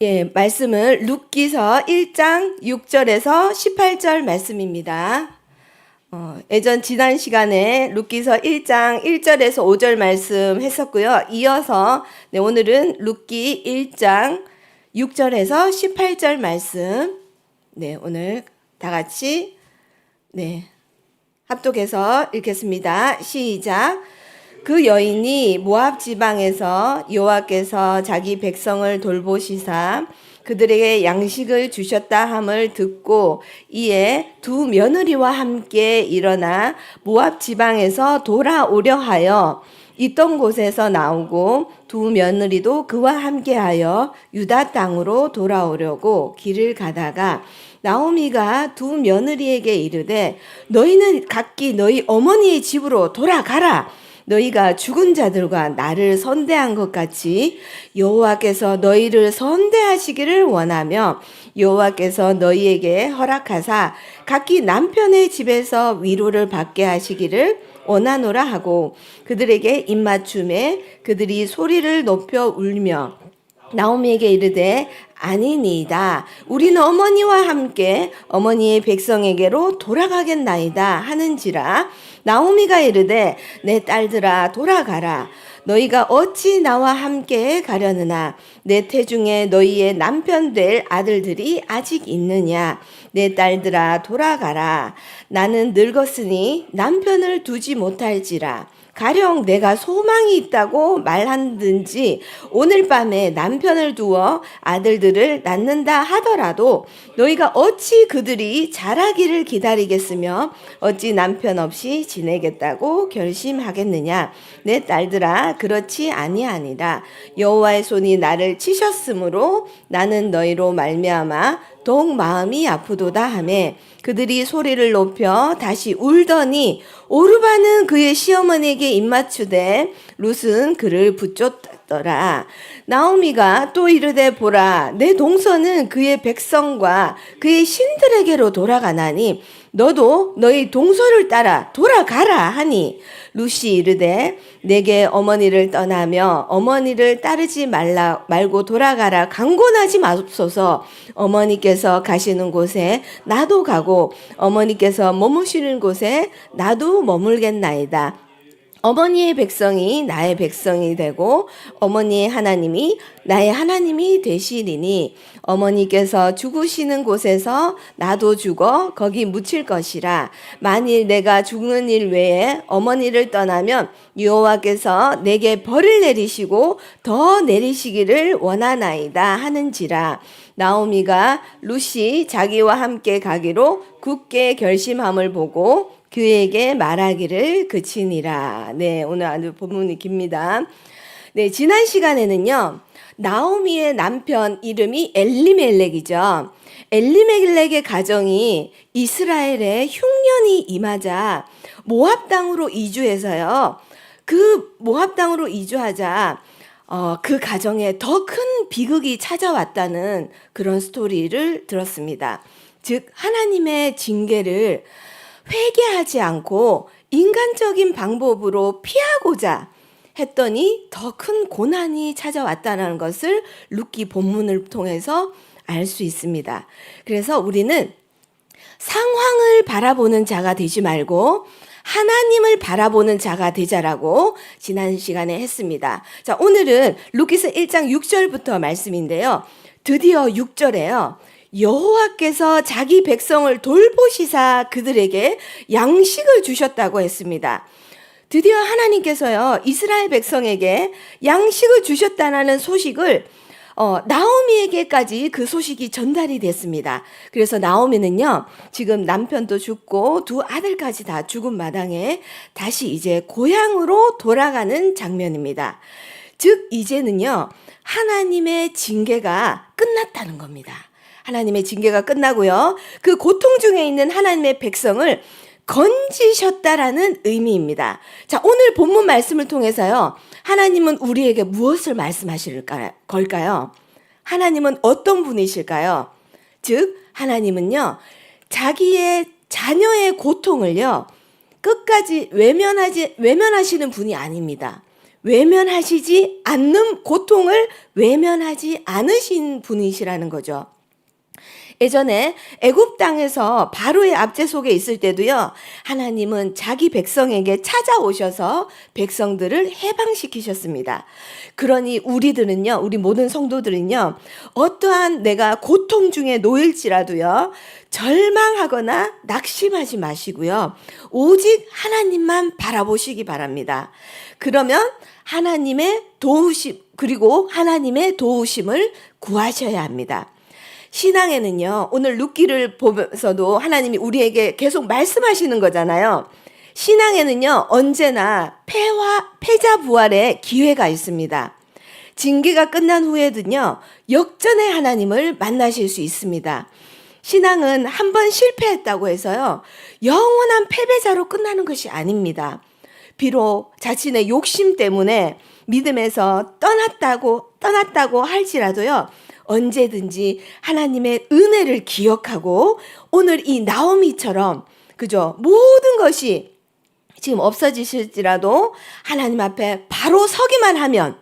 예, 말씀은 룻기서 1장 6절에서 18절 말씀입니다. 예전 지난 시간에 룻기서 1장 1절에서 5절 말씀 했었고요. 이어서 오늘은 룻기 1장 6절에서 18절 말씀 오늘 다 같이 합독해서 읽겠습니다. 시작. 그 여인이 모압 지방에서 여호와께서 자기 백성을 돌보시사 그들에게 양식을 주셨다 함을 듣고 이에 두 며느리와 함께 일어나 모압 지방에서 돌아오려 하여 있던 곳에서 나오고 두 며느리도 그와 함께하여 유다 땅으로 돌아오려고 길을 가다가 나오미가 두 며느리에게 이르되 너희는 각기 너희 어머니의 집으로 돌아가라. 너희가 죽은 자들과 나를 선대한 것 같이 여호와께서 너희를 선대하시기를 원하며 여호와께서 너희에게 허락하사 각기 남편의 집에서 위로를 받게 하시기를 원하노라 하고 그들에게 입맞춤에 그들이 소리를 높여 울며 나오미에게 이르되 아니니이다. 우리는 어머니와 함께 어머니의 백성에게로 돌아가겠나이다 하는지라. 나오미가 이르되 내 딸들아 돌아가라. 너희가 어찌 나와 함께 가려느냐. 내 태중에 너희의 남편 될 아들들이 아직 있느냐. 내 딸들아 돌아가라. 나는 늙었으니 남편을 두지 못할지라. 가령 내가 소망이 있다고 말한든지 오늘 밤에 남편을 두어 아들들을 낳는다 하더라도 너희가 어찌 그들이 자라기를 기다리겠으며 어찌 남편 없이 지내겠다고 결심하겠느냐. 내 딸들아 그렇지 아니하니라. 여호와의 손이 나를 치셨으므로 나는 너희로 말미암아 더욱 마음이 아프도다 하매 그들이 소리를 높여 다시 울더니 오르바는 그의 시어머니에게 입맞추되 룻은 그를 붙잡더라. 나오미가 또 이르되 보라 내 동서는 그의 백성과 그의 신들에게로 돌아가나니 너도 너희 동서를 따라 돌아가라 하니 룻이 이르되 내게 어머니를 떠나며 어머니를 따르지 말고 돌아가라 강권하지 마옵소서. 어머니께서 가시는 곳에 나도 가고 어머니께서 머무시는 곳에 나도 머물겠나이다. 어머니의 백성이 나의 백성이 되고 어머니의 하나님이 나의 하나님이 되시리니 어머니께서 죽으시는 곳에서 나도 죽어 거기 묻힐 것이라. 만일 내가 죽는 일 외에 어머니를 떠나면 여호와께서 내게 벌을 내리시고 더 내리시기를 원하나이다 하는지라. 나오미가 룻이 자기와 함께 가기로 굳게 결심함을 보고 그에게 말하기를 그치니라. 오늘 아주 본문이 깁니다. 지난 시간에는요, 나오미의 남편 이름이 엘리멜렉이죠. 엘리멜렉의 가정이 이스라엘에 흉년이 임하자 모압 땅으로 이주해서요. 그 모압 땅으로 이주하자 그 가정에 더 큰 비극이 찾아왔다는 그런 스토리를 들었습니다. 즉 하나님의 징계를 회개하지 않고 인간적인 방법으로 피하고자 했더니 더 큰 고난이 찾아왔다는 것을 룻기 본문을 통해서 알 수 있습니다. 그래서 우리는 상황을 바라보는 자가 되지 말고 하나님을 바라보는 자가 되자라고 지난 시간에 했습니다. 자, 오늘은 룻기서 1장 6절부터 말씀인데요. 드디어 6절에요. 여호와께서 자기 백성을 돌보시사 그들에게 양식을 주셨다고 했습니다. 드디어 하나님께서요 이스라엘 백성에게 양식을 주셨다는 소식을 나오미에게까지 그 소식이 전달이 됐습니다. 그래서 나오미는요 지금 남편도 죽고 두 아들까지 다 죽은 마당에 다시 이제 고향으로 돌아가는 장면입니다. 즉 이제는요 하나님의 징계가 끝났다는 겁니다. 하나님의 징계가 끝나고요. 그 고통 중에 있는 하나님의 백성을 건지셨다라는 의미입니다. 자, 오늘 본문 말씀을 통해서요. 하나님은 우리에게 무엇을 말씀하실 걸까요? 하나님은 어떤 분이실까요? 즉, 하나님은요. 자기의 자녀의 고통을요. 끝까지 외면하시는 분이 아닙니다. 외면하시지 않는 고통을 외면하지 않으신 분이시라는 거죠. 예전에 애굽 땅에서 바로의 압제 속에 있을 때도요, 하나님은 자기 백성에게 찾아오셔서 백성들을 해방시키셨습니다. 그러니 우리들은요, 우리 모든 성도들은요, 어떠한 내가 고통 중에 놓일지라도요, 절망하거나 낙심하지 마시고요, 오직 하나님만 바라보시기 바랍니다. 그러면 하나님의 도우심, 그리고 하나님의 도우심을 구하셔야 합니다. 신앙에는요, 오늘 룻기를 보면서도 하나님이 우리에게 계속 말씀하시는 거잖아요. 신앙에는요, 언제나 패자 부활의 기회가 있습니다. 징계가 끝난 후에는요, 역전의 하나님을 만나실 수 있습니다. 신앙은 한 번 실패했다고 해서요, 영원한 패배자로 끝나는 것이 아닙니다. 비록 자신의 욕심 때문에 믿음에서 떠났다고 할지라도요, 언제든지 하나님의 은혜를 기억하고 오늘 이 나오미처럼, 그죠? 모든 것이 지금 없어지실지라도 하나님 앞에 바로 서기만 하면,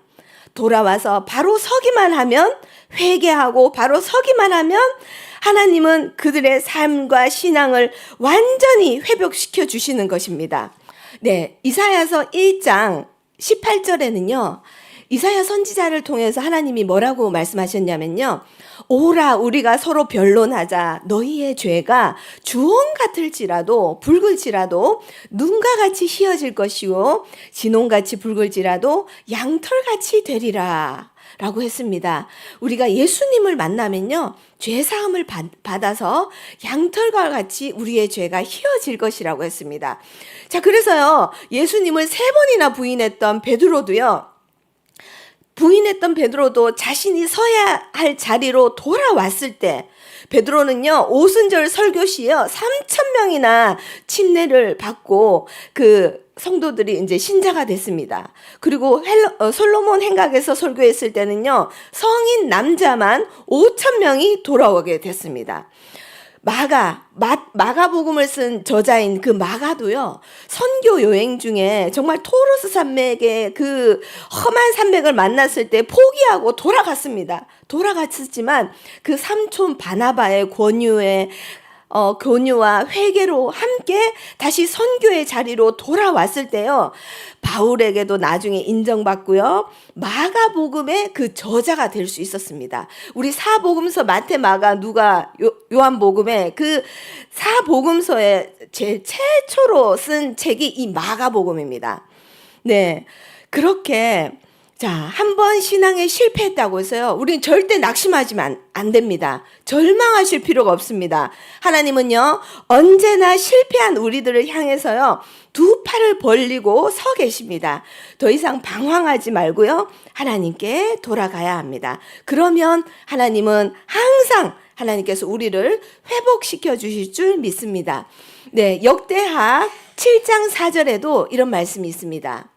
돌아와서 바로 서기만 하면, 회개하고 바로 서기만 하면 하나님은 그들의 삶과 신앙을 완전히 회복시켜 주시는 것입니다. 네, 이사야서 1장 18절에는요. 이사야 선지자를 통해서 하나님이 뭐라고 말씀하셨냐면요. 오라 우리가 서로 변론하자. 너희의 죄가 주홍 같을지라도 붉을지라도 눈과 같이 희어질 것이요 진홍같이 붉을지라도 양털같이 되리라 라고 했습니다. 우리가 예수님을 만나면요, 죄사함을 받아서 양털과 같이 우리의 죄가 희어질 것이라고 했습니다. 자, 그래서요, 예수님을 3번이나 부인했던 베드로도 자신이 서야 할 자리로 돌아왔을 때, 베드로는요, 오순절 설교 시에 3,000명이나 침례를 받고 그 성도들이 이제 신자가 됐습니다. 그리고 솔로몬 행각에서 설교했을 때는요, 성인 남자만 5,000명이 돌아오게 됐습니다. 마가복음을 쓴 저자인 그 마가도요, 선교 여행 중에 정말 토로스 산맥의 그 험한 산맥을 만났을 때 포기하고 돌아갔었지만 그 삼촌 바나바의 권유와 회개로 함께 다시 선교의 자리로 돌아왔을 때요, 바울에게도 나중에 인정받고요, 마가복음의 그 저자가 될 수 있었습니다. 우리 사복음서 마태, 마가, 누가, 요한복음의 그 사복음서에 최초로 쓴 책이 이 마가복음입니다. 네, 그렇게 자, 한 번 신앙에 실패했다고 해서요, 우리는 절대 낙심하지만 안 됩니다. 절망하실 필요가 없습니다. 하나님은요, 언제나 실패한 우리들을 향해서요, 2팔을 벌리고 서 계십니다. 더 이상 방황하지 말고요, 하나님께 돌아가야 합니다. 그러면 하나님은 항상 하나님께서 우리를 회복시켜 주실 줄 믿습니다. 네, 역대하 7장 4절에도 이런 말씀이 있습니다.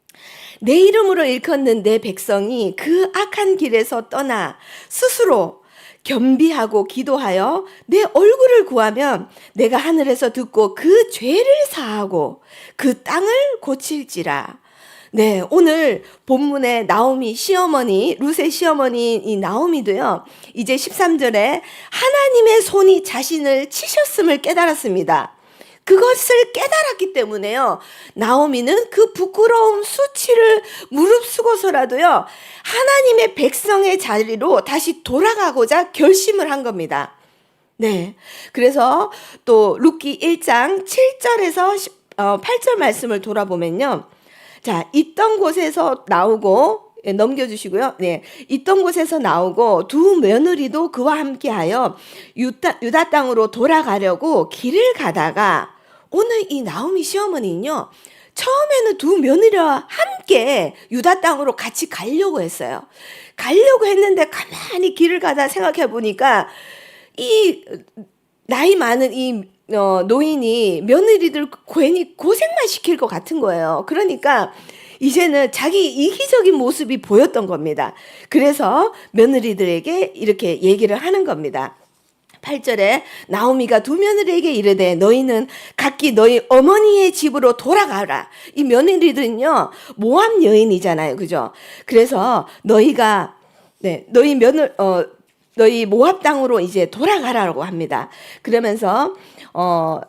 내 이름으로 일컫는 내 백성이 그 악한 길에서 떠나 스스로 겸비하고 기도하여 내 얼굴을 구하면 내가 하늘에서 듣고 그 죄를 사하고 그 땅을 고칠지라. 네, 오늘 본문의 나오미 시어머니, 룻의 시어머니 이 나오미도요, 이제 13절에 하나님의 손이 자신을 치셨음을 깨달았습니다. 그것을 깨달았기 때문에요, 나오미는 그 부끄러움 수치를 무릅쓰고서라도요, 하나님의 백성의 자리로 다시 돌아가고자 결심을 한 겁니다. 네, 그래서 또 룻기 1장 7절에서 8절 말씀을 돌아보면요, 자, 있던 곳에서 나오고, 넘겨주시고요. 네, 있던 곳에서 나오고 두 며느리도 그와 함께하여 유다 땅으로 돌아가려고 길을 가다가, 오늘 이 나오미 시어머니는요, 처음에는 두 며느리와 함께 유다 땅으로 같이 가려고 했어요. 가려고 했는데 가만히 길을 가다 생각해 보니까 이 나이 많은 이 노인이 며느리들 괜히 고생만 시킬 것 같은 거예요. 그러니까 이제는 자기 이기적인 모습이 보였던 겁니다. 그래서 며느리들에게 이렇게 얘기를 하는 겁니다. 8절에 나오미가 두 며느리에게 이르되 너희는 각기 너희 어머니의 집으로 돌아가라. 이 며느리들은요 모압 여인이잖아요, 그죠? 그래서 너희가 너희 모압 땅으로 이제 돌아가라고 합니다. 그러면서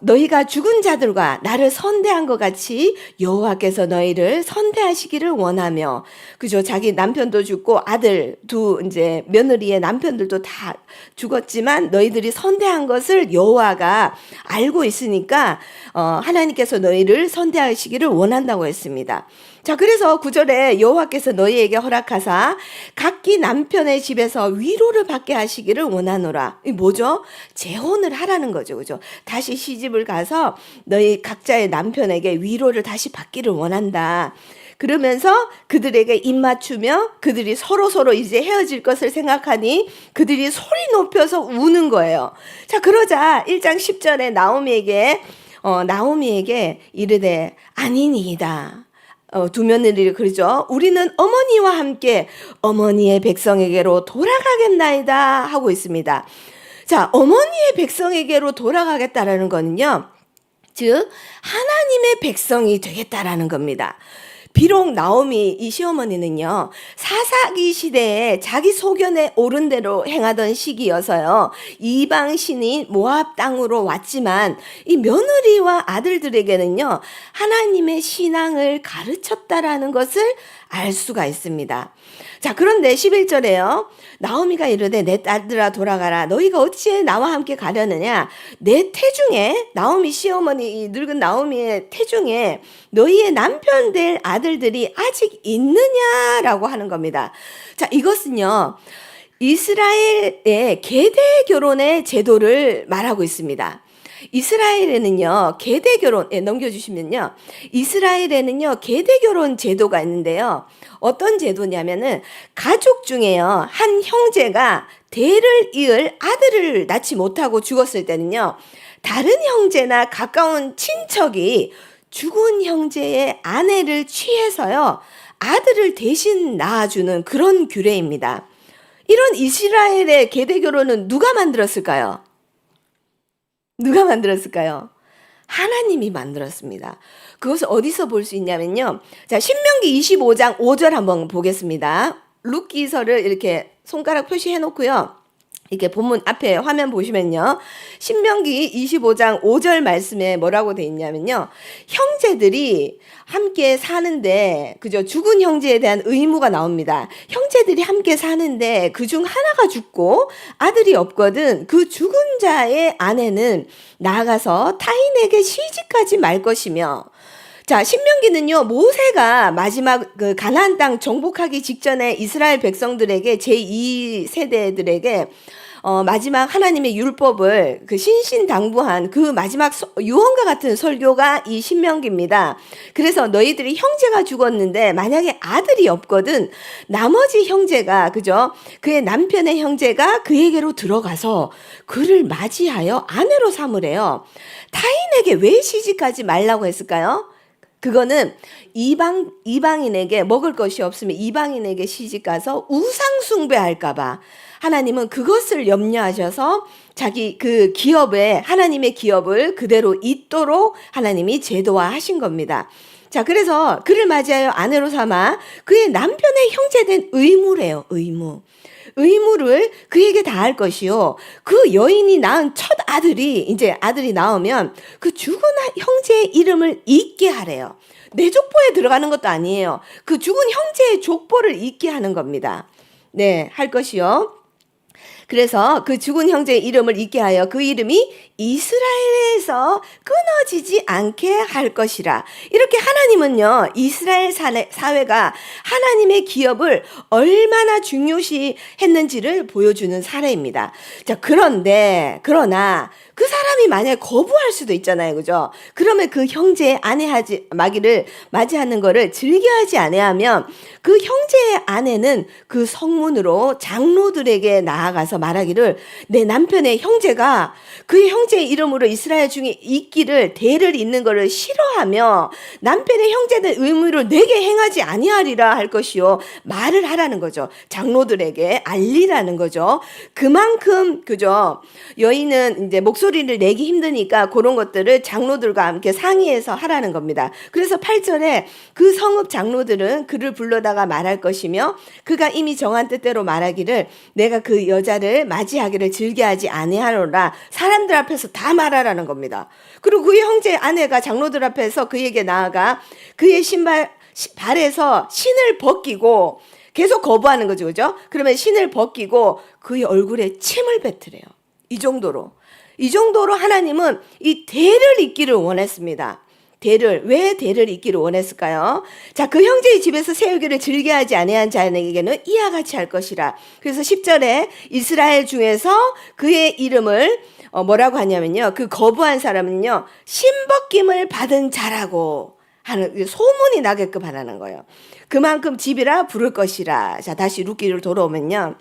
너희가 죽은 자들과 나를 선대한 것 같이 여호와께서 너희를 선대하시기를 원하며, 그죠? 자기 남편도 죽고 아들 두 이제 며느리의 남편들도 다 죽었지만 너희들이 선대한 것을 여호와가 알고 있으니까 하나님께서 너희를 선대하시기를 원한다고 했습니다. 자, 그래서 9절에 여호와께서 너희에게 허락하사 각기 남편의 집에서 위로를 받게 하시기를 원하노라. 이 뭐죠? 재혼을 하라는 거죠, 그죠? 다시 시집을 가서 너희 각자의 남편에게 위로를 다시 받기를 원한다. 그러면서 그들에게 입맞추며 그들이 서로 이제 헤어질 것을 생각하니 그들이 소리 높여서 우는 거예요. 자, 그러자 1장 10절에 나오미에게 이르되 아니니이다. 두 며느리를 그러죠. 우리는 어머니와 함께 어머니의 백성에게로 돌아가겠나이다 하고 있습니다. 자, 어머니의 백성에게로 돌아가겠다라는 거는요, 즉 하나님의 백성이 되겠다라는 겁니다. 비록 나오미 이 시어머니는요 사사기 시대에 자기 소견에 옳은 대로 행하던 시기여서요 이방 신인 모압 땅으로 왔지만 이 며느리와 아들들에게는요 하나님의 신앙을 가르쳤다라는 것을 알 수가 있습니다. 자, 그런데 11절에요. 나오미가 이르되 내 딸들아 돌아가라. 너희가 어찌 나와 함께 가려느냐. 내 태중에 나오미 시어머니 이 늙은 나오미의 태중에 너희의 남편 될 아들들이 아직 있느냐라고 하는 겁니다. 자, 이것은요. 이스라엘의 계대 결혼의 제도를 말하고 있습니다. 이스라엘에는요, 계대 결혼, 넘겨주시면요. 이스라엘에는요, 계대 결혼 제도가 있는데요. 어떤 제도냐면은, 가족 중에요, 한 형제가 대를 이을 아들을 낳지 못하고 죽었을 때는요, 다른 형제나 가까운 친척이 죽은 형제의 아내를 취해서요, 아들을 대신 낳아주는 그런 규례입니다. 이런 이스라엘의 계대 결혼은 누가 만들었을까요? 누가 만들었을까요? 하나님이 만들었습니다. 그것을 어디서 볼 수 있냐면요. 자, 신명기 25장 5절 한번 보겠습니다. 룻기서를 이렇게 손가락 표시해 놓고요. 이렇게 본문 앞에 화면 보시면요. 신명기 25장 5절 말씀에 뭐라고 돼 있냐면요. 형제들이 함께 사는데, 그죠? 죽은 형제에 대한 의무가 나옵니다. 형제들이 함께 사는데 그중 하나가 죽고 아들이 없거든. 그 죽은 자의 아내는 나아가서 타인에게 시집가지 말 것이며, 자, 신명기는요, 모세가 마지막 그 가나안 땅 정복하기 직전에 이스라엘 백성들에게 제2세대들에게 마지막 하나님의 율법을 그 신신당부한 그 마지막 유언과 같은 설교가 이 신명기입니다. 그래서 너희들이 형제가 죽었는데 만약에 아들이 없거든 나머지 형제가, 그죠? 그의 남편의 형제가 그에게로 들어가서 그를 맞이하여 아내로 삼으래요. 타인에게 왜 시집가지 말라고 했을까요? 그거는 이방인에게 먹을 것이 없으면 이방인에게 시집가서 우상 숭배할까봐 하나님은 그것을 염려하셔서 자기 그 기업에 하나님의 기업을 그대로 잇도록 하나님이 제도화하신 겁니다. 자, 그래서 그를 맞이하여 아내로 삼아 그의 남편의 형제된 의무래요. 의무를 그에게 다할 것이요. 그 여인이 낳은 첫 아들이 이제 아들이 나오면 그 죽은 형제의 이름을 잊게 하래요. 내 족보에 들어가는 것도 아니에요. 그 죽은 형제의 족보를 잊게 하는 겁니다. 네, 할 것이요. 그래서 그 죽은 형제의 이름을 잊게 하여 그 이름이 이스라엘에서 끊어지지 않게 할 것이라. 이렇게 하나님은요, 이스라엘 사회가 하나님의 기업을 얼마나 중요시 했는지를 보여주는 사례입니다. 자, 그러나 그 사람이 만약에 거부할 수도 있잖아요. 그죠? 그러면 그 형제의 마귀를 맞이하는 거를 즐겨하지 아니하면 그 형제의 아내는 그 성문으로 장로들에게 나아가서 나와서 말하기를 내 남편의 형제가 그의 형제의 이름으로 이스라엘 중에 있기를 대를 잇는 것을 싫어하며 남편의 형제는 의무를 내게 행하지 아니하리라 할 것이요. 말을 하라는 거죠. 장로들에게 알리라는 거죠. 그만큼 그죠. 여인은 이제 목소리를 내기 힘드니까 그런 것들을 장로들과 함께 상의해서 하라는 겁니다. 그래서 8절에 그 성읍 장로들은 그를 불러다가 말할 것이며 그가 이미 정한 뜻대로 말하기를 내가 그 여자를 맞이하기를 즐겨하지 아니하노라. 사람들 앞에서 다 말하라는 겁니다. 그리고 그의 형제 아내가 장로들 앞에서 그에게 나아가 그의 발에서 신을 벗기고 계속 거부하는 거죠. 그죠? 그러면 신을 벗기고 그의 얼굴에 침을 뱉으래요. 이 정도로 하나님은 이 대를 잇기를 원했습니다. 왜 대를 잇기를 원했을까요? 자, 그 형제의 집에서 세우기를 즐겨하지 아니한 자에게는 이와 같이 할 것이라. 그래서 10절에 이스라엘 중에서 그의 이름을 뭐라고 하냐면요. 그 거부한 사람은요. 신벗김을 받은 자라고 하는 소문이 나게끔 하라는 거예요. 그만큼 집이라 부를 것이라. 자, 다시 룻기를 돌아오면요.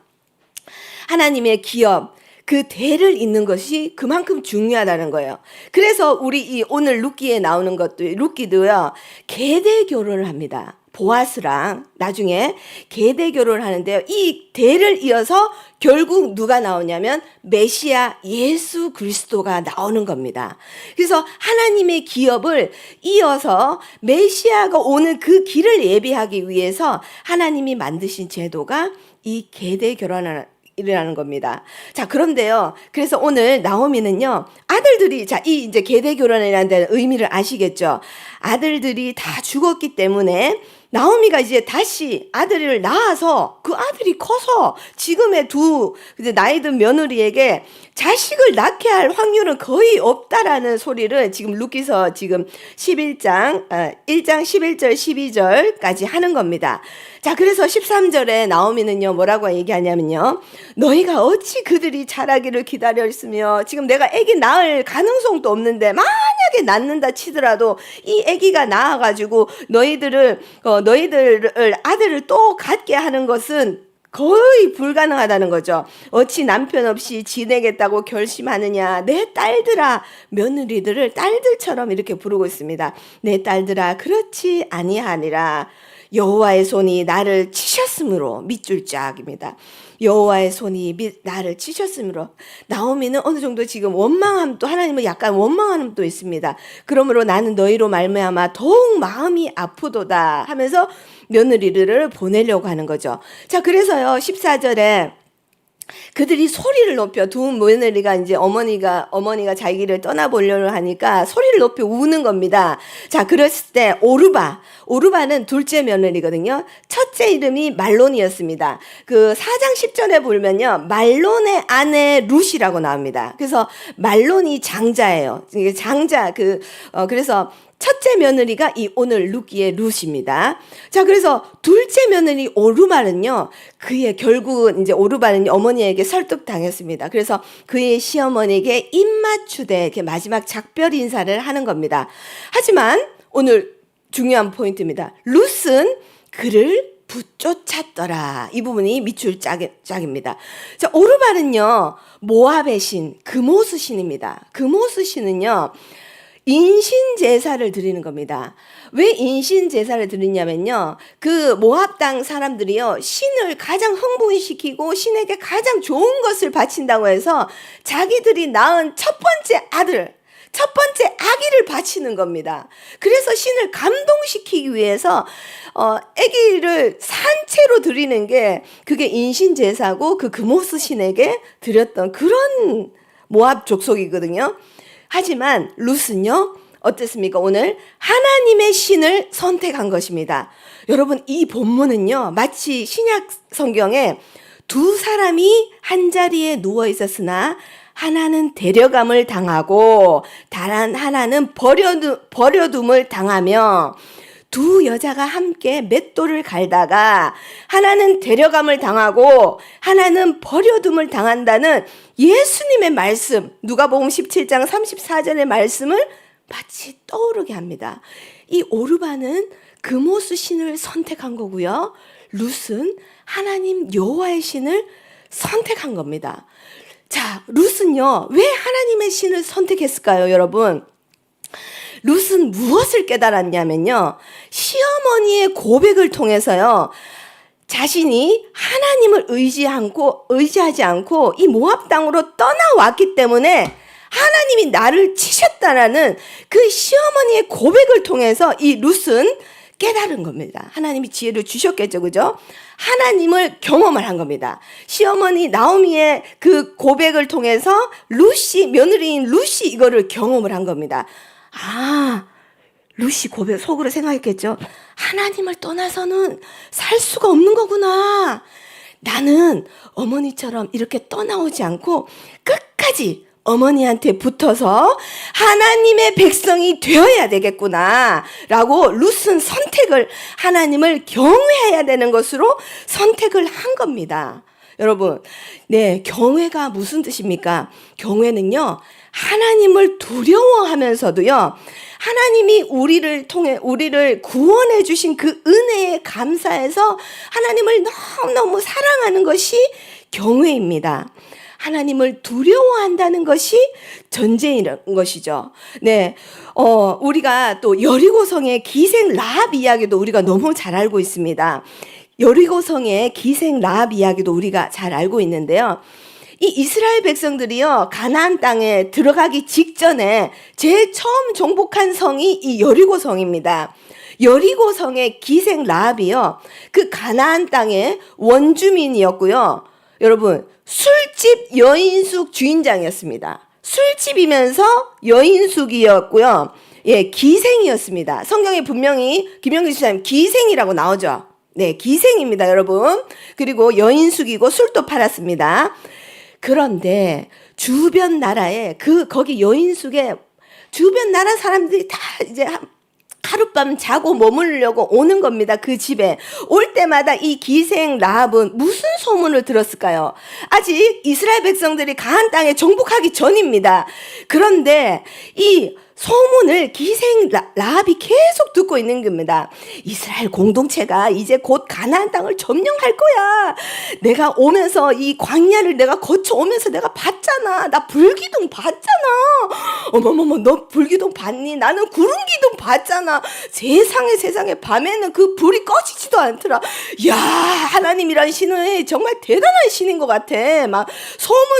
하나님의 기업, 그 대를 잇는 것이 그만큼 중요하다는 거예요. 그래서 우리 오늘 룻기에 나오는 룻기도요, 계대 결혼을 합니다. 보아스랑 나중에 계대 결혼을 하는데요. 이 대를 이어서 결국 누가 나오냐면 메시아 예수 그리스도가 나오는 겁니다. 그래서 하나님의 기업을 이어서 메시아가 오는 그 길을 예비하기 위해서 하나님이 만드신 제도가 이 계대 결혼을 이라는 겁니다. 자, 그런데요. 그래서 오늘 나오미는요. 아들들이 이 이제 계대 결혼이라는 데는 의미를 아시겠죠? 아들들이 다 죽었기 때문에 나오미가 이제 다시 아들을 낳아서 그 아들이 커서 지금의 이제 나이 든 며느리에게 자식을 낳게 할 확률은 거의 없다라는 소리를 지금 룻기서 지금 1장 11절 12절까지 하는 겁니다. 자, 그래서 13절에 나오미는요, 뭐라고 얘기하냐면요. 너희가 어찌 그들이 자라기를 기다렸으며 지금 내가 아기 낳을 가능성도 없는데 만약에 낳는다 치더라도 이 아기가 낳아가지고 너희들 아들을 또 갖게 하는 것은 거의 불가능하다는 거죠. 어찌 남편 없이 지내겠다고 결심하느냐. 내 딸들아, 며느리들을 딸들처럼 이렇게 부르고 있습니다. 내 딸들아, 그렇지 아니하니라. 여호와의 손이 나를 치셨으므로 밑줄 짝입니다. 여호와의 손이 나를 치셨으므로. 나오미는 어느 정도 지금 원망함도, 하나님은 약간 원망함도 있습니다. 그러므로 나는 너희로 말미암아 더욱 마음이 아프도다 하면서 며느리를 보내려고 하는 거죠. 자, 그래서요 14절에 그들이 소리를 높여 두 며느리가 이제 어머니가 자기를 떠나보려고 하니까 소리를 높여 우는 겁니다. 자, 그랬을 때 오르바는 둘째 며느리거든요. 첫째 이름이 말론이었습니다. 그 4장 10절에 보면요. 말론의 아내 룻이라고 나옵니다. 그래서 말론이 장자예요. 그래서 첫째 며느리가 이 오늘 룻기의 룻입니다. 자, 그래서 둘째 며느리 오르바는요, 결국은 이제 오르바는 어머니에게 설득당했습니다. 그래서 그의 시어머니에게 입맞추되 이렇게 마지막 작별 인사를 하는 겁니다. 하지만 오늘 중요한 포인트입니다. 룻은 그를 붙쫓았더라. 이 부분이 밑줄 짝입니다. 자, 오르바는요, 모압의 신, 그모스 신입니다. 그모스 신은요, 인신 제사를 드리는 겁니다. 왜 인신 제사를 드리냐면요. 그 모압 땅 사람들이요. 신을 가장 흥분시키고 신에게 가장 좋은 것을 바친다고 해서 자기들이 낳은 첫 번째 아기를 바치는 겁니다. 그래서 신을 감동시키기 위해서 아기를 산채로 드리는 게 그게 인신 제사고 그 그모스 신에게 드렸던 그런 모압 족속이거든요. 하지만 룻은요, 어땠습니까? 오늘 하나님의 신을 선택한 것입니다. 여러분, 이 본문은요, 마치 신약 성경에 두 사람이 한 자리에 누워 있었으나 하나는 데려감을 당하고 다른 하나는 버려둠을 당하며 두 여자가 함께 맷돌을 갈다가 하나는 데려감을 당하고 하나는 버려둠을 당한다는 예수님의 말씀, 누가복음 17장 34절의 말씀을 마치 떠오르게 합니다. 이 오르바는 그모스 신을 선택한 거고요. 룻은 하나님 여호와의 신을 선택한 겁니다. 자, 룻은요, 왜 하나님의 신을 선택했을까요, 여러분? 룻은 무엇을 깨달았냐면요, 시어머니의 고백을 통해서요, 자신이 하나님을 의지하지 않고 이 모압 땅으로 떠나왔기 때문에 하나님이 나를 치셨다라는 그 시어머니의 고백을 통해서 이 룻은 깨달은 겁니다. 하나님이 지혜를 주셨겠죠, 그죠? 하나님을 경험을 한 겁니다. 시어머니 나오미의 그 고백을 통해서 며느리인 룻이 이거를 경험을 한 겁니다. 아, 룻이 고백 속으로 생각했겠죠. 하나님을 떠나서는 살 수가 없는 거구나. 나는 어머니처럼 이렇게 떠나오지 않고 끝까지 어머니한테 붙어서 하나님의 백성이 되어야 되겠구나 라고 룻은 하나님을 경외해야 되는 것으로 선택을 한 겁니다. 여러분, 네, 경외가 무슨 뜻입니까? 경외는요, 하나님을 두려워하면서도요, 하나님이 우리를 구원해 주신 그 은혜에 감사해서 하나님을 너무너무 사랑하는 것이 경외입니다. 하나님을 두려워한다는 것이 전제인 것이죠. 네, 우리가 또 여리고성의 기생 라합 이야기도 우리가 너무 잘 알고 있습니다. 여리고성의 기생 라합 이야기도 우리가 잘 알고 있는데요. 이 이스라엘 백성들이요, 가나안 땅에 들어가기 직전에 제일 처음 정복한 성이 이 여리고성입니다. 여리고성의 기생 라합이요, 그 가나안 땅의 원주민이었고요. 여러분, 술집 여인숙 주인장이었습니다. 술집이면서 여인숙이었고요. 예, 기생이었습니다. 성경에 분명히 김영기 집사님 기생이라고 나오죠. 네, 기생입니다, 여러분. 그리고 여인숙이고 술도 팔았습니다. 그런데 주변 나라에 거기 여인숙에 주변 나라 사람들이 다 이제 하룻밤 자고 머무르려고 오는 겁니다. 그 집에 올 때마다 이 기생 라합은 무슨 소문을 들었을까요? 아직 이스라엘 백성들이 가나안 땅에 정복하기 전입니다. 그런데 이 소문을 기생 라합이 계속 듣고 있는 겁니다. 이스라엘 공동체가 이제 곧 가나안 땅을 점령할 거야. 내가 오면서 이 광야를 내가 거쳐오면서 내가 봤잖아. 나 불기둥 봤잖아. 어머머머, 너 불기둥 봤니? 나는 구름기둥 봤잖아. 세상에 밤에는 그 불이 꺼지지도 않더라. 야, 하나님이란 신은 정말 대단한 신인 것 같아. 막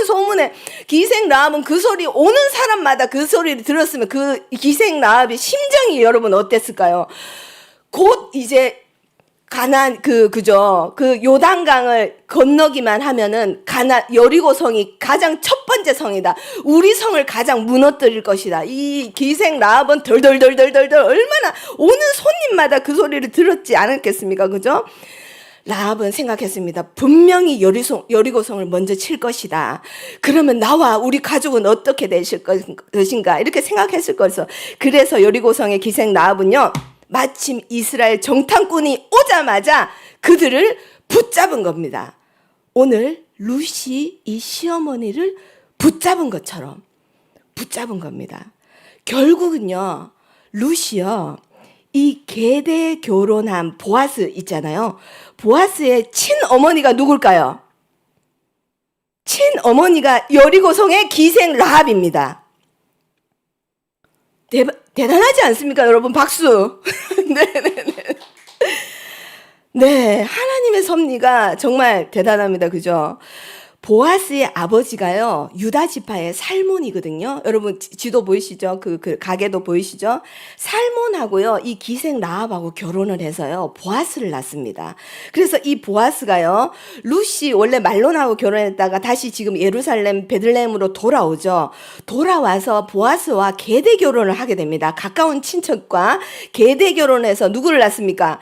소문에 기생 라합은 그 소리 오는 사람마다 그 소리를 들었으면 그 기생 라합의 심정이 여러분 어땠을까요? 곧 이제 가나안 그 요단강을 건너기만 하면은 여리고성이 가장 첫 번째 성이다. 우리 성을 가장 무너뜨릴 것이다. 이 기생 라합은 덜덜덜덜덜 얼마나 오는 손님마다 그 소리를 들었지 않았겠습니까? 그죠? 라합은 생각했습니다. 분명히 여리고성을 먼저 칠 것이다. 그러면 나와 우리 가족은 어떻게 되실 것인가 이렇게 생각했을 것이죠. 그래서 여리고성의 기생 라합은요, 마침 이스라엘 정탐꾼이 오자마자 그들을 붙잡은 겁니다. 오늘 룻이 이 시어머니를 붙잡은 것처럼 붙잡은 겁니다. 결국은요, 룻이요, 이 계대 결혼한 보아스 있잖아요. 보아스의 친어머니가 누굴까요? 친어머니가 여리고성의 기생 라합입니다. 대단하지 않습니까, 여러분? 박수. 네네네. 네, 하나님의 섭리가 정말 대단합니다. 그죠? 보아스의 아버지가요, 유다 지파의 살몬이거든요. 여러분 지도 보이시죠? 그 가게도 보이시죠? 살몬하고요, 이 기생 라합하고 결혼을 해서요, 보아스를 낳습니다. 그래서 이 보아스가요, 룻이 원래 말론하고 결혼했다가 다시 지금 예루살렘 베들레헴으로 돌아오죠. 돌아와서 보아스와 계대 결혼을 하게 됩니다. 가까운 친척과 계대 결혼해서 누구를 낳습니까?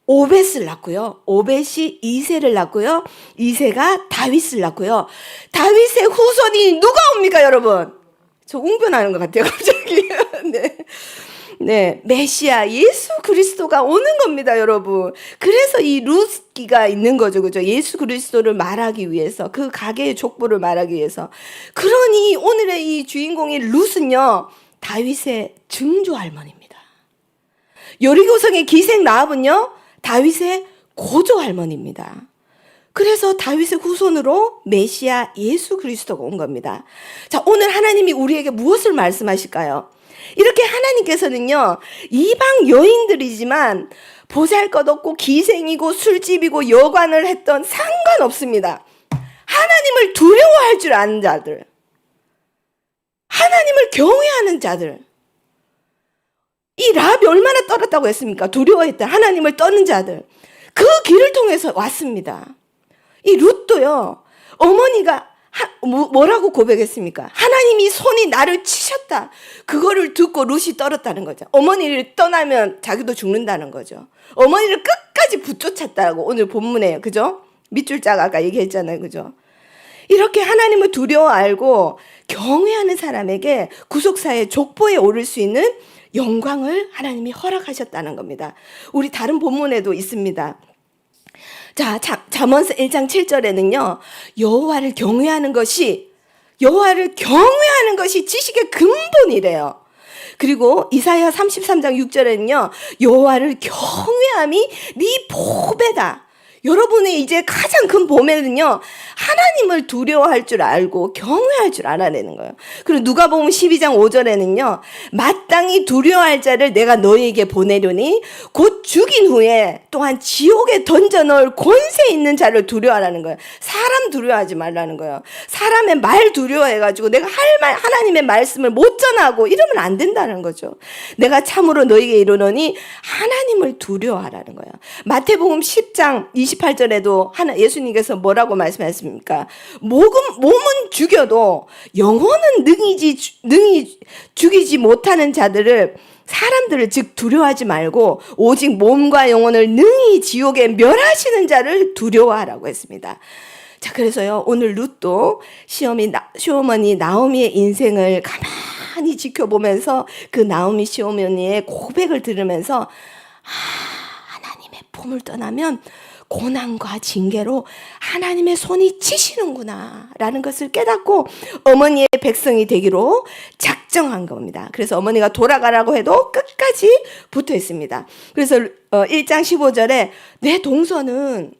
오벳을 낳고요. 오벳이 이새를 낳고요. 이새가 다윗을 낳고요. 다윗의 후손이 누가 옵니까, 여러분? 저 웅변하는 것 같아요, 갑자기. 네. 네, 메시아 예수 그리스도가 오는 겁니다, 여러분. 그래서 이 룻기가 있는 거죠, 그죠? 예수 그리스도를 말하기 위해서, 그 가계의 족보를 말하기 위해서. 그러니 오늘의 이 주인공인 룻은요, 다윗의 증조 할머니입니다. 여리고성의 기생 라합은요, 다윗의 고조 할머니입니다. 그래서 다윗의 후손으로 메시아 예수 그리스도가 온 겁니다. 자, 오늘 하나님이 우리에게 무엇을 말씀하실까요? 이렇게 하나님께서는요, 이방 여인들이지만 보잘것없고 기생이고 술집이고 여관을 했던 상관없습니다. 하나님을 두려워할 줄 아는 자들, 하나님을 경외하는 자들. 이 라합이 얼마나 떨었다고 했습니까? 두려워했다. 하나님을 떠는 자들. 그 길을 통해서 왔습니다. 이 룻도요, 어머니가 뭐라고 고백했습니까? 하나님이 손이 나를 치셨다. 그거를 듣고 룻이 떨었다는 거죠. 어머니를 떠나면 자기도 죽는다는 거죠. 어머니를 끝까지 붙쫓았다고 오늘 본문에요. 그죠? 밑줄 짝 아까 얘기했잖아요. 그죠? 이렇게 하나님을 두려워 알고 경외하는 사람에게 구속사의 족보에 오를 수 있는 영광을 하나님이 허락하셨다는 겁니다. 우리 다른 본문에도 있습니다. 자, 잠언서 1장 7절에는요. 여호와를 경외하는 것이 지식의 근본이래요. 그리고 이사야 33장 6절에는요. 여호와를 경외함이 네 보배다. 여러분의 이제 가장 큰 보배는요, 하나님을 두려워할 줄 알고 경외할 줄 알아내는 거예요. 그리고 누가복음 12장 5절에는요, 마땅히 두려워할 자를 내가 너희에게 보내려니 곧 죽인 후에 또한 지옥에 던져 넣을 권세 있는 자를 두려워하라는 거예요. 사람 두려워하지 말라는 거예요. 사람의 말 두려워해가지고 내가 하나님의 말씀을 못 전하고 이러면 안 된다는 거죠. 내가 참으로 너희에게 이르노니 하나님을 두려워하라는 거예요. 마태복음 10장 28절에도 예수님께서 뭐라고 말씀하셨습니까? 몸은 죽여도 영혼은 능히 죽이지 못하는 사람들을 즉 두려워하지 말고 오직 몸과 영혼을 능히 지옥에 멸하시는 자를 두려워하라고 했습니다. 자, 그래서요, 오늘 룻도 시어머니 나오미의 인생을 가만히 지켜보면서 그 나오미 시어머니의 고백을 들으면서 하나님의 품을 떠나면 고난과 징계로 하나님의 손이 치시는구나 라는 것을 깨닫고 어머니의 백성이 되기로 작정한 겁니다. 그래서 어머니가 돌아가라고 해도 끝까지 붙어 있습니다. 그래서 1장 15절에 내 동서는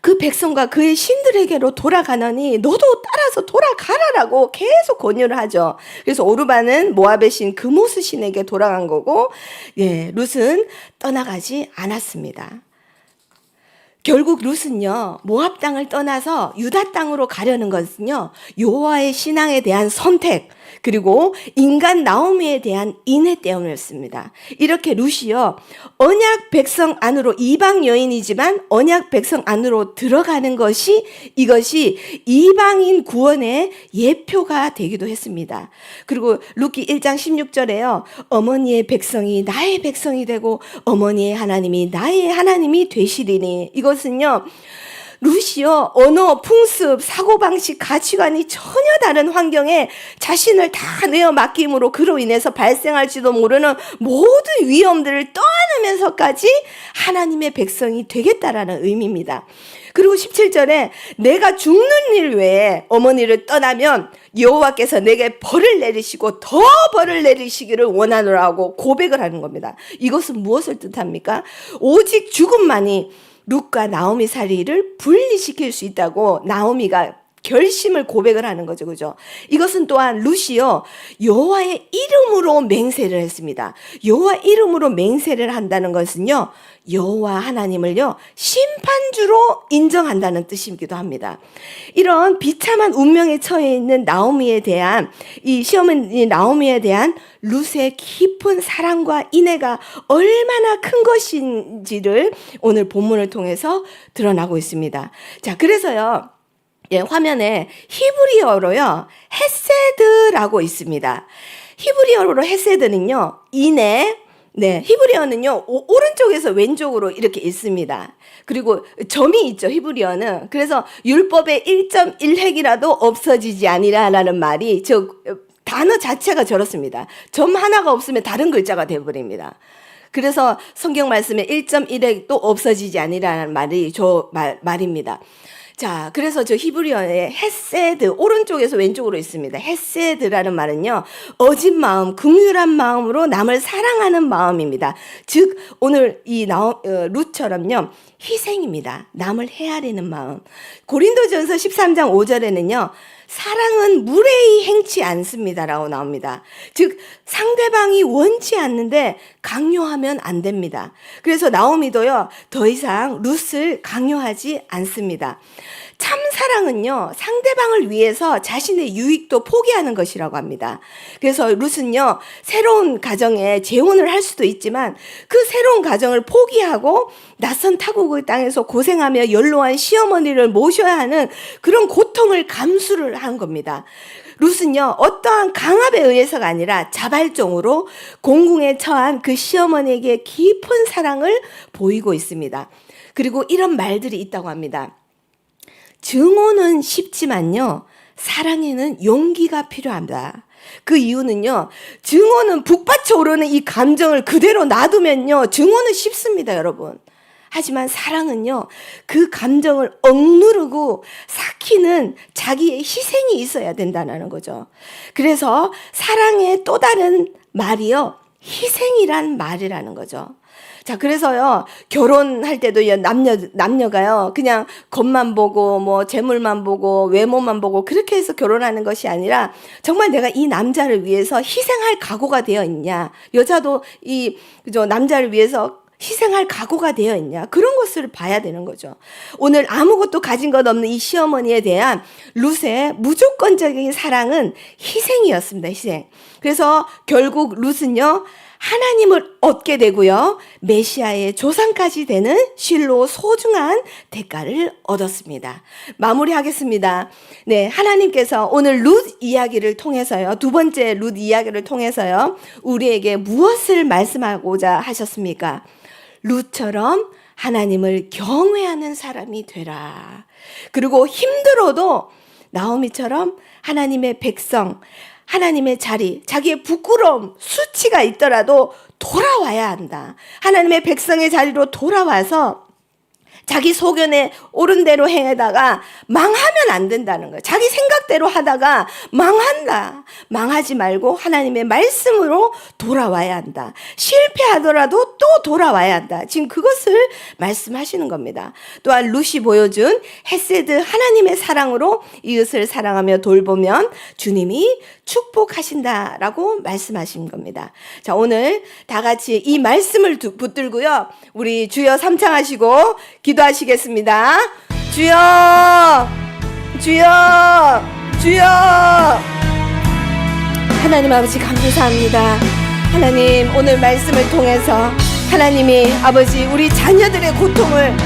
그 백성과 그의 신들에게로 돌아가느니 너도 따라서 돌아가라라고 계속 권유를 하죠. 그래서 오르바는 모압의 신 그모스 신에게 돌아간 거고, 룻은 떠나가지 않았습니다. 결국 룻은요, 모압 땅을 떠나서 유다 땅으로 가려는 것은요, 여호와의 신앙에 대한 선택, 그리고 인간 나오미에 대한 인애 때문이었습니다. 이렇게 룻이요, 언약 백성 안으로, 이방 여인이지만 언약 백성 안으로 들어가는 이것이 이방인 구원의 예표가 되기도 했습니다. 그리고 룻기 1장 16절에요, 어머니의 백성이 나의 백성이 되고 어머니의 하나님이 나의 하나님이 되시리니, 이것은요, 룻이요, 언어, 풍습, 사고방식, 가치관이 전혀 다른 환경에 자신을 다 내어 맡김으로 그로 인해서 발생할지도 모르는 모든 위험들을 떠안으면서까지 하나님의 백성이 되겠다라는 의미입니다. 그리고 17절에 내가 죽는 일 외에 어머니를 떠나면 여호와께서 내게 벌을 내리시고 더 벌을 내리시기를 원하노라고 고백을 하는 겁니다. 이것은 무엇을 뜻합니까? 오직 죽음만이 룻과 나오미 사이를 분리시킬 수 있다고 나오미가 결심을 고백을 하는 거죠. 그죠? 이것은 또한 룻이요, 여호와의 이름으로 맹세를 했습니다. 여호와 이름으로 맹세를 한다는 것은요, 여호와 하나님을요, 심판주로 인정한다는 뜻이기도 합니다. 이런 비참한 운명에 처해 있는 나오미에 대한, 이 시어머니 나오미에 대한 룻의 깊은 사랑과 인애가 얼마나 큰 것인지를 오늘 본문을 통해서 드러나고 있습니다. 자, 그래서요, 화면에 히브리어로요, 헤세드라고 있습니다. 히브리어로 헤세드는요, 인애, 히브리어는요, 오른쪽에서 왼쪽으로 이렇게 있습니다. 그리고 점이 있죠, 히브리어는. 그래서 율법의 1.1획이라도 없어지지 아니라라는 말이, 단어 자체가 저렇습니다. 점 하나가 없으면 다른 글자가 되어버립니다. 그래서 성경 말씀에 1.1획도 없어지지 아니라는 말이 말입니다. 자, 그래서 저 히브리어에 헤세드, 오른쪽에서 왼쪽으로 있습니다. 헤세드라는 말은요, 어진 마음, 긍휼한 마음으로 남을 사랑하는 마음입니다. 즉, 오늘 이 룻처럼요, 희생입니다. 남을 헤아리는 마음. 고린도전서 13장 5절에는요, 사랑은 무례히 행치 않습니다라고 나옵니다. 즉 상대방이 원치 않는데 강요하면 안 됩니다. 그래서 나오미도요, 더 이상 룻을 강요하지 않습니다. 참 사랑은요, 상대방을 위해서 자신의 유익도 포기하는 것이라고 합니다. 그래서 룻은요, 새로운 가정에 재혼을 할 수도 있지만 그 새로운 가정을 포기하고 낯선 타국의 땅에서 고생하며 연로한 시어머니를 모셔야 하는 그런 고통을 감수를 한 겁니다. 룻은요, 어떠한 강압에 의해서가 아니라 자발적으로 공궁에 처한 그 시어머니에게 깊은 사랑을 보이고 있습니다. 그리고 이런 말들이 있다고 합니다. 증오는 쉽지만요, 사랑에는 용기가 필요합니다. 그 이유는요, 증오는 북받쳐 오르는 이 감정을 그대로 놔두면요, 증오는 쉽습니다, 여러분. 하지만 사랑은요, 그 감정을 억누르고 삭히는 자기의 희생이 있어야 된다는 거죠. 그래서 사랑의 또 다른 말이요, 희생이란 말이라는 거죠. 자, 그래서요, 결혼할 때도 남녀가요, 그냥 겉만 보고, 뭐, 재물만 보고, 외모만 보고, 그렇게 해서 결혼하는 것이 아니라, 정말 내가 이 남자를 위해서 희생할 각오가 되어 있냐. 여자도 남자를 위해서 희생할 각오가 되어 있냐. 그런 것을 봐야 되는 거죠. 오늘 아무것도 가진 것 없는 이 시어머니에 대한 룻의 무조건적인 사랑은 희생이었습니다. 희생. 그래서 결국 룻은요, 하나님을 얻게 되고요, 메시아의 조상까지 되는 실로 소중한 대가를 얻었습니다. 마무리하겠습니다. 네, 하나님께서 오늘 룻 이야기를 통해서요, 두 번째 룻 이야기를 통해서요, 우리에게 무엇을 말씀하고자 하셨습니까? 룻처럼 하나님을 경외하는 사람이 되라. 그리고 힘들어도 나오미처럼 하나님의 백성, 하나님의 자리, 자기의 부끄러움, 수치가 있더라도 돌아와야 한다. 하나님의 백성의 자리로 돌아와서 자기 소견에 옳은 대로 행하다가 망하면 안 된다는 거예요. 자기 생각대로 하다가 망한다. 망하지 말고 하나님의 말씀으로 돌아와야 한다. 실패하더라도 또 돌아와야 한다. 지금 그것을 말씀하시는 겁니다. 또한 룻이 보여준 헤세드, 하나님의 사랑으로 이웃을 사랑하며 돌보면 주님이 축복하신다라고 말씀하신 겁니다. 자, 오늘 다 같이 이 말씀을 붙들고요, 우리 주여 삼창하시고 기도하시겠습니다. 주여, 주여, 주여. 하나님 아버지 감사합니다. 하나님, 오늘 말씀을 통해서 하나님이 아버지 우리 자녀들의 고통을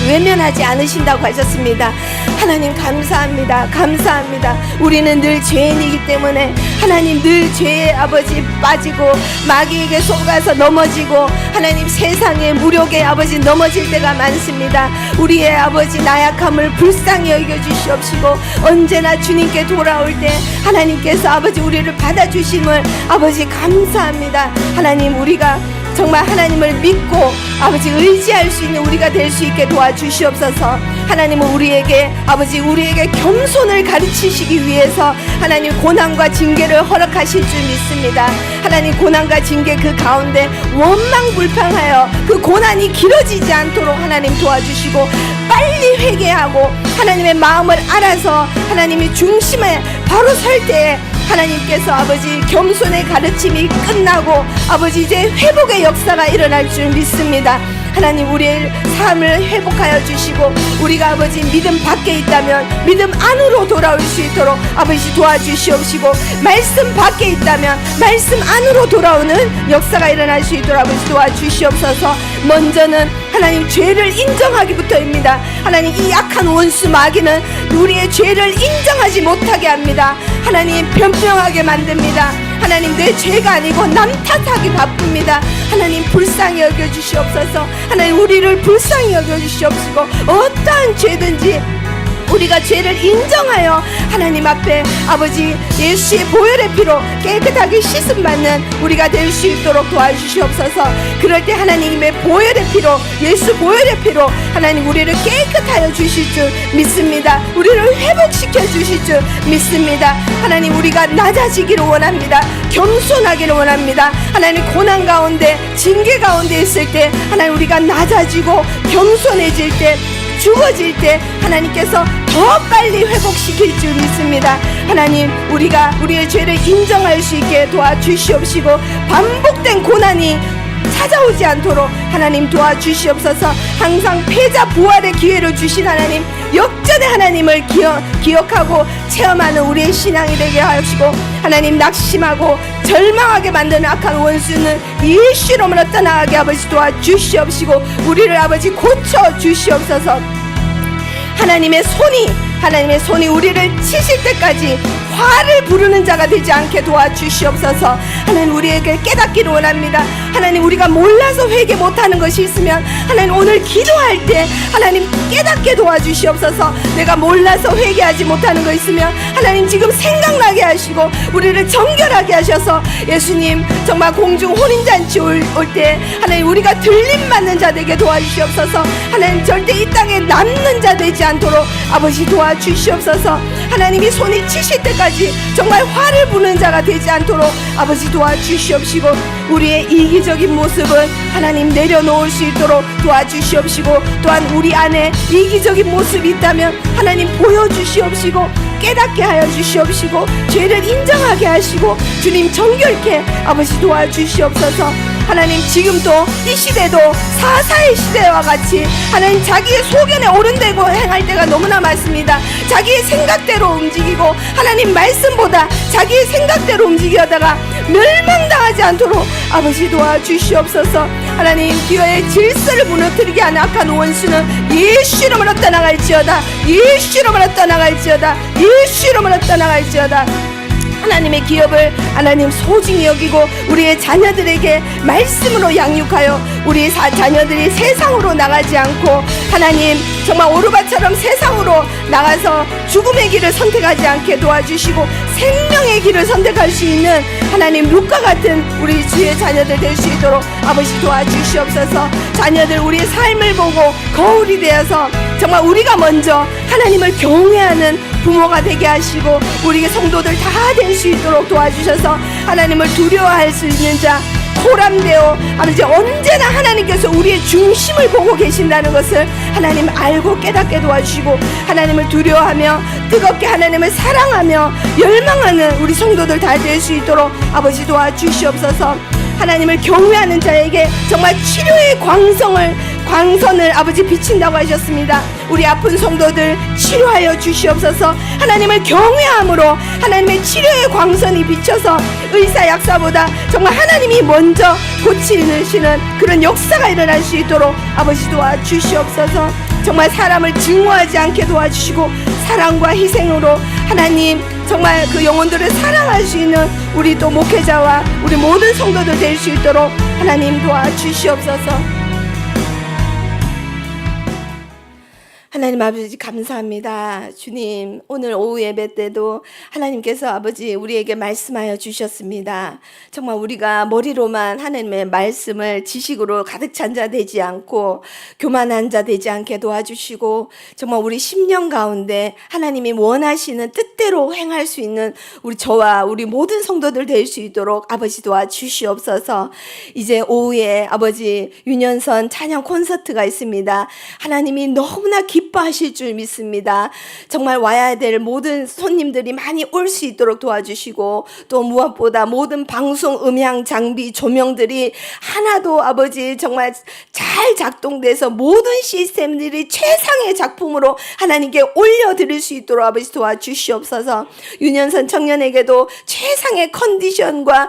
외면하지 않으신다고 하셨습니다. 하나님 감사합니다. 감사합니다. 우리는 늘 죄인이기 때문에 하나님 늘 죄의 아버지 빠지고 마귀에게 속아서 넘어지고 하나님 세상의 무력에 아버지 넘어질 때가 많습니다. 우리의 아버지 나약함을 불쌍히 여겨주시옵시고 언제나 주님께 돌아올 때 하나님께서 아버지 우리를 받아주심을 아버지 감사합니다. 하나님, 우리가 정말 하나님을 믿고 아버지 의지할 수 있는 우리가 될 수 있게 도와주시옵소서. 하나님은 우리에게 겸손을 가르치시기 위해서 하나님 고난과 징계를 허락하실 줄 믿습니다. 하나님, 고난과 징계 그 가운데 원망불평하여 그 고난이 길어지지 않도록 하나님 도와주시고 빨리 회개하고 하나님의 마음을 알아서 하나님의 중심에 바로 설 때에 하나님께서 아버지 겸손의 가르침이 끝나고 아버지 이제 회복의 역사가 일어날 줄 믿습니다. 하나님, 우리의 삶을 회복하여 주시고 우리가 아버지 믿음 밖에 있다면 믿음 안으로 돌아올 수 있도록 아버지 도와주시옵시고, 말씀 밖에 있다면 말씀 안으로 돌아오는 역사가 일어날 수 있도록 아버지 도와주시옵소서. 먼저는 하나님 죄를 인정하기부터입니다. 하나님, 이 약한 원수 마귀는 우리의 죄를 인정하지 못하게 합니다. 하나님, 변명하게 만듭니다. 하나님, 내 죄가 아니고 남 탓하기 바쁩니다. 하나님, 불쌍히 여겨주시옵소서. 하나님, 우리를 불쌍히 여겨주시옵시고 어떠한 죄든지 우리가 죄를 인정하여 하나님 앞에 아버지 예수의 보혈의 피로 깨끗하게 씻음받는 우리가 될 수 있도록 도와주시옵소서. 그럴 때 하나님의 보혈의 피로, 예수 보혈의 피로 하나님 우리를 깨끗하여 주실 줄 믿습니다. 우리를 회복시켜 주실 줄 믿습니다. 하나님 우리가 낮아지기를 원합니다. 겸손하기를 원합니다. 하나님 고난 가운데 징계 가운데 있을 때 하나님 우리가 낮아지고 겸손해질 때, 죽어질 때 하나님께서 더 빨리 회복시킬 줄 믿습니다. 하나님 우리가 우리의 죄를 인정할 수 있게 도와주시옵시고 반복된 고난이 찾아오지 않도록 하나님 도와주시옵소서. 항상 패자 부활의 기회를 주신 하나님, 역전의 하나님을 기억하고 체험하는 우리의 신앙이 되게 하시고 하나님 낙심하고 절망하게 만드는 악한 원수는 예수 이름으로 떠나가게 아버지 도와주시옵시고 우리를 아버지 고쳐주시옵소서. 하나님의 손이 우리를 치실 때까지 화를 부르는 자가 되지 않게 도와주시옵소서. 하나님 우리에게 깨닫기를 원합니다. 하나님 우리가 몰라서 회개 못하는 것이 있으면 하나님 오늘 기도할 때 하나님 깨닫게 도와주시옵소서. 내가 몰라서 회개하지 못하는 거 있으면 하나님 지금 생각나게 하시고 우리를 정결하게 하셔서 예수님 정말 공중 혼인잔치 올 때 하나님 우리가 들림받는 자 되게 도와주시옵소서. 하나님 절대 이 땅에 남는 자 되지 않도록 아버지 도와주시옵소서. 하나님이 손이 치실 때까지 정말 화를 부는 자가 되지 않도록 아버지 도와주시옵시고 우리의 이기적인 모습을 하나님 내려놓을 수 있도록 도와주시옵시고 또한 우리 안에 이기적인 모습이 있다면 하나님 보여주시옵시고 깨닫게 하여 주시옵시고 죄를 인정하게 하시고 주님 정결케 아버지 도와주시옵소서. 하나님 지금도 이 시대도 사사의 시대와 같이 하나님 자기의 소견에 오른대고 행할 때가 너무나 많습니다. 자기의 생각대로 움직이고 하나님 말씀보다 자기의 생각대로 움직이다가 멸망당하지 않도록 아버지 도와주시옵소서. 하나님 기회의 질서를 무너뜨리게 하는 악한 원수는 예수 이름으로 떠나갈지어다. 예수 이름으로 떠나갈지어다. 예수 이름으로 떠나갈지어다. 하나님의 기업을 하나님 소중히 여기고 우리의 자녀들에게 말씀으로 양육하여 우리 자녀들이 세상으로 나가지 않고 하나님 정말 오르바처럼 세상으로 나가서 죽음의 길을 선택하지 않게 도와주시고 생명의 길을 선택할 수 있는 하나님 룻과 같은 우리 주의 자녀들 될 수 있도록 아버지 도와주시옵소서. 자녀들 우리의 삶을 보고 거울이 되어서 정말 우리가 먼저 하나님을 경외하는 부모가 되게 하시고 우리 성도들 다 될 수 있도록 도와주셔서 하나님을 두려워할 수 있는 자 호람되어 아버지 언제나 하나님께서 우리의 중심을 보고 계신다는 것을 하나님 알고 깨닫게 도와주시고 하나님을 두려워하며 뜨겁게 하나님을 사랑하며 열망하는 우리 성도들 다 될 수 있도록 아버지 도와주시옵소서. 하나님을 경외하는 자에게 정말 치료의 광선을 아버지 비친다고 하셨습니다. 우리 아픈 성도들 치료하여 주시옵소서. 하나님을 경외함으로 하나님의 치료의 광선이 비쳐서 의사 약사보다 정말 하나님이 먼저 고치시는 그런 역사가 일어날 수 있도록 아버지 도와주시옵소서. 정말 사람을 증오하지 않게 도와주시고 사랑과 희생으로 하나님 정말 그 영혼들을 사랑할 수 있는 우리 또 목회자와 우리 모든 성도들 될 수 있도록 하나님 도와주시옵소서. 하나님 아버지 감사합니다. 주님 오늘 오후 예배 때도 하나님께서 아버지 우리에게 말씀하여 주셨습니다. 정말 우리가 머리로만 하나님의 말씀을 지식으로 가득 찬 자 되지 않고 교만한 자 되지 않게 도와주시고 정말 우리 심령 가운데 하나님이 원하시는 뜻대로 행할 수 있는 우리 저와 우리 모든 성도들 될 수 있도록 아버지 도와주시옵소서. 이제 오후에 아버지 유년선 찬양 콘서트가 있습니다. 하나님이 너무나 기뻐하실 줄 믿습니다. 정말 와야 될 모든 손님들이 많이 올 수 있도록 도와주시고 또 무엇보다 모든 방송 음향 장비 조명들이 하나도 아버지 정말 잘 작동돼서 모든 시스템들이 최상의 작품으로 하나님께 올려드릴 수 있도록 아버지 도와주시옵소서. 유년선 청년에게도 최상의 컨디션과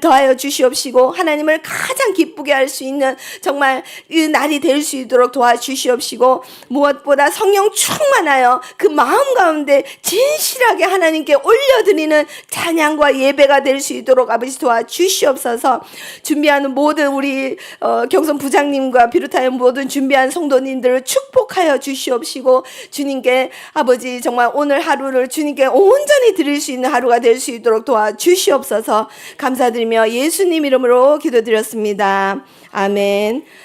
더하여 주시옵시고 하나님을 가장 기쁘게 할 수 있는 정말 이 날이 될 수 있도록 도와주시옵시고 무엇보다 것보다 성령 충만하여 그 마음 가운데 진실하게 하나님께 올려드리는 찬양과 예배가 될 수 있도록 아버지 도와주시옵소서. 준비하는 모든 우리 경선 부장님과 비롯하여 모든 준비한 성도님들을 축복하여 주시옵시고, 주님께 아버지 정말 오늘 하루를 주님께 온전히 드릴 수 있는 하루가 될 수 있도록 도와주시옵소서. 감사드리며 예수님 이름으로 기도드렸습니다. 아멘.